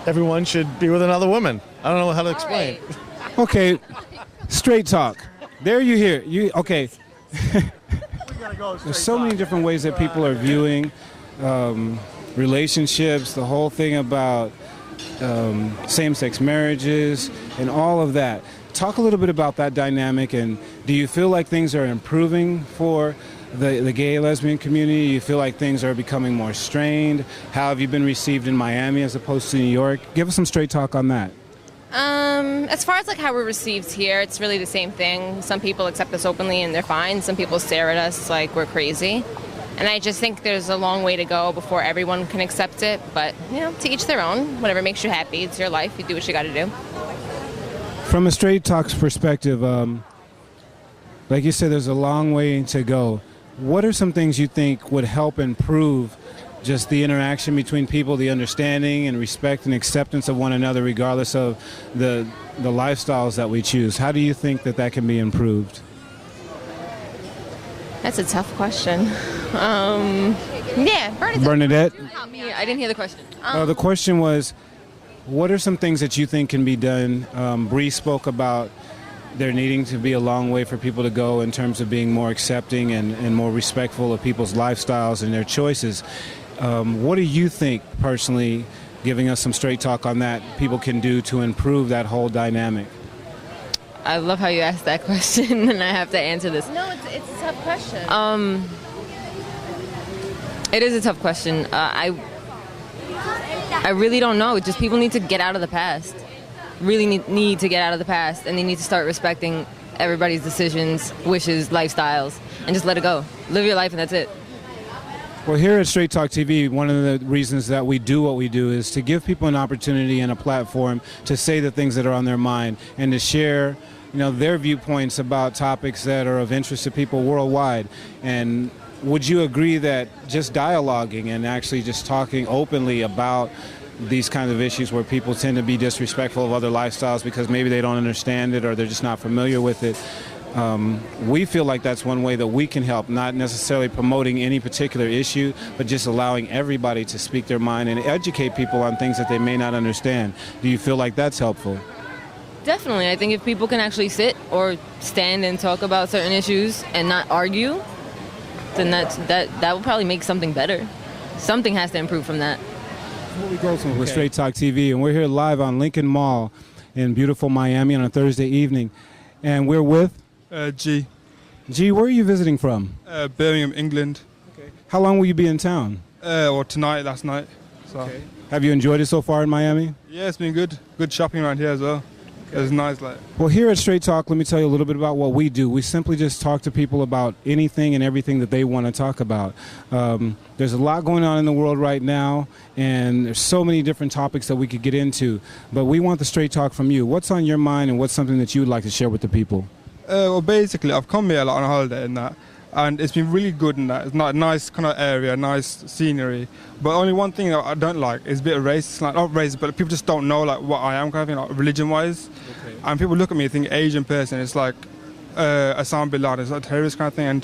everyone should be with another woman. I don't know how to explain. Right. Okay, straight talk. There you hear. Okay. There's so many different ways that people are viewing relationships, the whole thing about same-sex marriages and all of that. Talk a little bit about that dynamic, and do you feel like things are improving for the gay lesbian community? You feel like things are becoming more strained? How have you been received in Miami as opposed to New York? Give us some straight talk on that. As far as like how we're received here, it's really the same thing. Some people accept us openly and they're fine. Some people stare at us like we're crazy. And I just think there's a long way to go before everyone can accept it. But, you know, to each their own. Whatever makes you happy. It's your life. You do what you got to do. From a straight talk's perspective, like you said, there's a long way to go. What are some things you think would help improve just the interaction between people, the understanding and respect and acceptance of one another, regardless of the lifestyles that we choose? How do you think that can be improved? That's a tough question. Yeah, Bernadette? I didn't hear the question. The question was, what are some things that you think can be done? Bree spoke about there needing to be a long way for people to go in terms of being more accepting and more respectful of people's lifestyles and their choices. What do you think, personally, giving us some straight talk on that, people can do to improve that whole dynamic? I love how you asked that question, and I have to answer this. No, it's a tough question. It is a tough question. I really don't know. Just people need to get out of the past. Really need to get out of the past, and they need to start respecting everybody's decisions, wishes, lifestyles, and just let it go. Live your life, and that's it. Well, here at Straight Talk TV, one of the reasons that we do what we do is to give people an opportunity and a platform to say the things that are on their mind and to share, their viewpoints about topics that are of interest to people worldwide. And would you agree that just dialoguing and actually just talking openly about these kinds of issues where people tend to be disrespectful of other lifestyles because maybe they don't understand it or they're just not familiar with it, we feel like that's one way that we can help, not necessarily promoting any particular issue, but just allowing everybody to speak their mind and educate people on things that they may not understand. Do you feel like that's helpful? Definitely. I think if people can actually sit or stand and talk about certain issues and not argue, then that will probably make something better. Something has to improve from that. Willie Goldsmith with Straight Talk TV, and we're here live on Lincoln Mall in beautiful Miami on a Thursday evening. And we're with? G. G, where are you visiting from? Birmingham, England. Okay. How long will you be in town? Last night. So. Okay. Have you enjoyed it so far in Miami? Yeah, it's been good. Good shopping around here as well. Okay. It was nice. Well, here at Straight Talk, let me tell you a little bit about what we do. We simply just talk to people about anything and everything that they want to talk about. There's a lot going on in the world right now, and there's so many different topics that we could get into. But we want the straight talk from you. What's on your mind, and what's something that you would like to share with the people? Well, basically, I've come here on a holiday and that, and it's been really good in that. It's not a nice kind of area, nice scenery. But only one thing that I don't like is a bit of race. Like, not race, but people just don't know what I am, kind of thing, like religion-wise. Okay. And people look at me and think Asian person, it's like Osama bin Laden, it's like a terrorist kind of thing.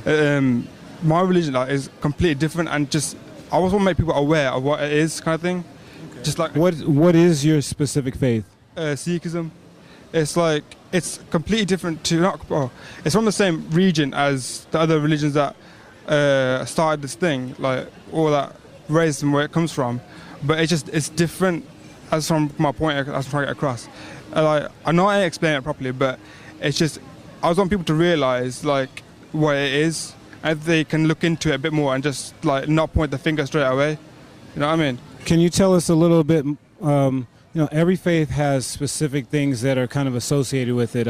And my religion is completely different, and just I always want to make people aware of what it is, kind of thing. Okay. Just like what is your specific faith? Sikhism. It's completely different to it's from the same region as the other religions that started this thing, like all that race and where it comes from. But it's different. As from my point, I was trying to get across. I know I ain't explain it properly, but it's just I just want people to realise what it is, and they can look into it a bit more and just not point the finger straight away. You know what I mean? Can you tell us a little bit? Every faith has specific things that are kind of associated with it.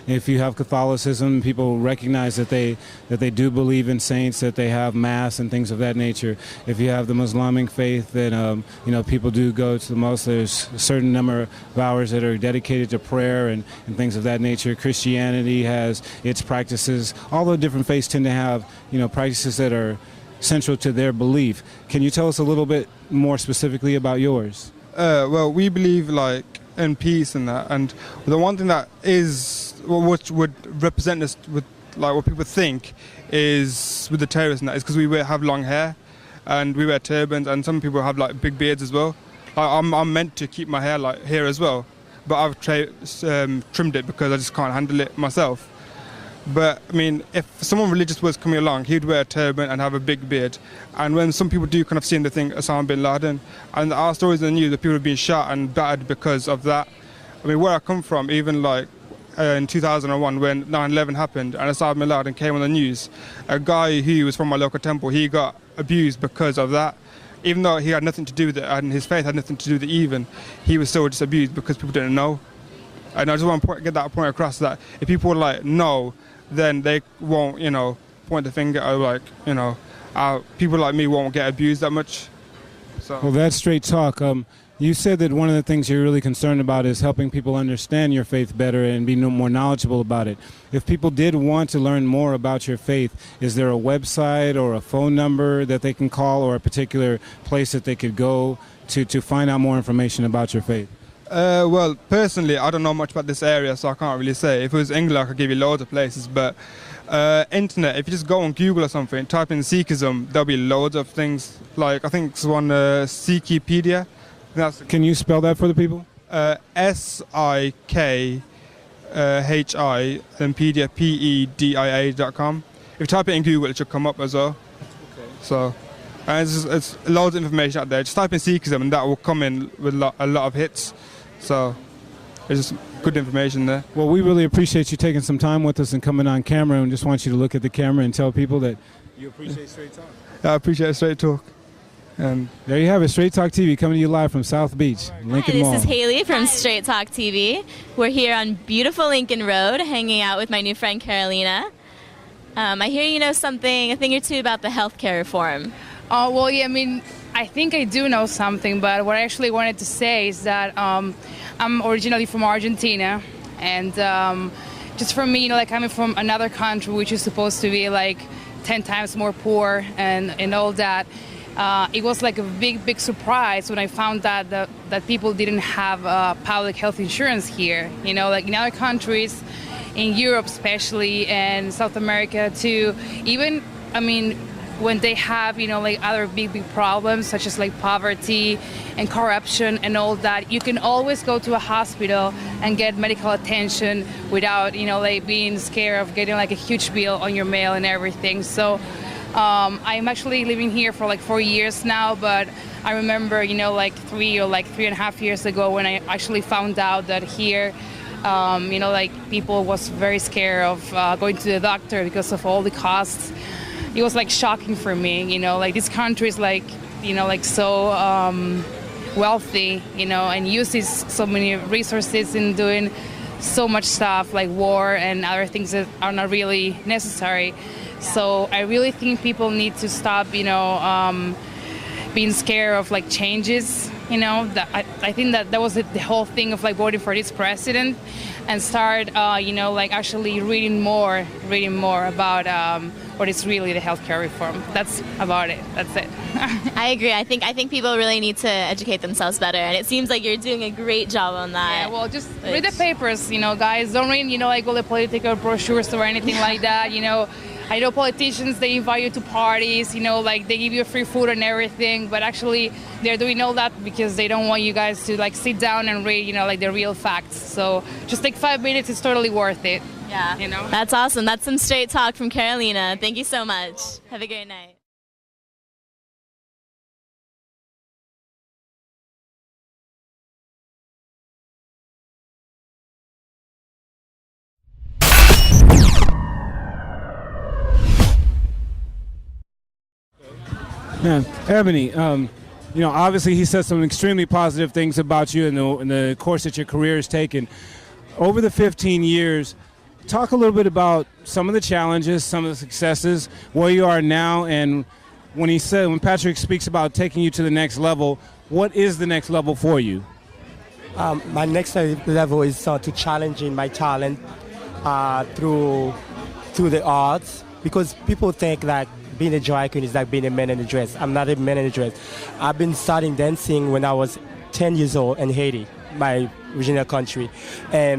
If you have Catholicism, people recognize that they do believe in saints, that they have mass and things of that nature. If you have the Islamic faith, then people do go to the mosque. There's a certain number of hours that are dedicated to prayer and things of that nature. Christianity has its practices. All the different faiths tend to have practices that are central to their belief. Can you tell us a little bit more specifically about yours? Well, we believe in peace and that, and the one thing that is which would represent us with what people think is with the terrorists and that is because we have long hair, and we wear turbans, and some people have big beards as well. I'm meant to keep my hair like here as well, but I've trimmed it because I just can't handle it myself. But I mean, if someone religious was coming along, he'd wear a turban and have a big beard. And when some people do kind of see him, they think Osama bin Laden. And our stories in the news, that people have been shot and battered because of that. I mean, where I come from, even like in 2001 when 9/11 happened and Osama bin Laden came on the news, a guy who was from my local temple, he got abused because of that. Even though he had nothing to do with it and his faith had nothing to do with it even, he was still just abused because people didn't know. And I just want to get that point across, that if people like know, then they won't, you know, point the finger at, like, you know, people like me won't get abused that much. So. Well, that's straight talk. You said that one of the things you're really concerned about is helping people understand your faith better and be more knowledgeable about it. If people did want to learn more about your faith, is there a website or a phone number that they can call, or a particular place that they could go to find out more information about your faith? Well, personally, I don't know much about this area, so I can't really say. If it was England, I could give you loads of places, but internet, if you just go on Google or something, type in Sikhism, there'll be loads of things. Like, I think it's one Sikipedia. Can you spell that for the people? Sikhi, then pedia, pedia.com. If you type it in Google, it should come up as well. Okay. So, and it's loads of information out there. Just type in Sikhism and that will come in with a lot of hits. So, there's just good information there. Well, we really appreciate you taking some time with us and coming on camera, and just want you to look at the camera and tell people that you appreciate Straight Talk. I appreciate Straight Talk. And there you have it, Straight Talk TV coming to you live from South Beach, Lincoln Mall. Hi, this is Haley from Str8talk TV. We're here on beautiful Lincoln Road, hanging out with my new friend Carolina. I hear you know something, a thing or two about the healthcare reform. Well, yeah, I mean, I think I do know something, but what I actually wanted to say is that I'm originally from Argentina, and just for me, you know, like coming from another country which is supposed to be like 10 times more poor and all that. It was like a big surprise when I found out that people didn't have public health insurance here. You know, like in other countries, in Europe especially, and South America too, even, I mean, when they have, you know, like other big problems such as like poverty and corruption and all that, you can always go to a hospital and get medical attention without, you know, like being scared of getting like a huge bill on your mail and everything. So I'm actually living here for like 4 years now, but I remember, you know, like 3.5 years ago when I actually found out that here, you know, like people was very scared of going to the doctor because of all the costs. It was like shocking for me, you know, like this country is like, you know, like so wealthy, you know, and uses so many resources in doing so much stuff like war and other things that are not really necessary. So I really think people need to stop, you know, being scared of like changes, you know. I think that was the whole thing of like voting for this president, and start, you know, like actually reading more about what is really the healthcare reform. That's about it. That's it. I agree. I think people really need to educate themselves better, and it seems like you're doing a great job on that. Yeah, well, just read the papers, you know, guys. Don't read, you know, like all the political brochures or anything like that, you know. I know politicians, they invite you to parties, you know, like they give you free food and everything, but actually they're doing all that because they don't want you guys to like sit down and read, you know, like the real facts. So just take 5 minutes, it's totally worth it. Yeah, you know. That's awesome. That's some straight talk from Carolina. Thank you so much. Have a great night. Man, Ebony, you know, obviously he said some extremely positive things about you in the course that your career has taken. Over the 15 years, talk a little bit about some of the challenges, some of the successes, where you are now, and when Patrick speaks about taking you to the next level, what is the next level for you? My next level is to challenging my talent through the arts, because people think that being a drag queen is like being a man in a dress. I'm not a man in a dress. I've been starting dancing when I was 10 years old in Haiti, my original country. And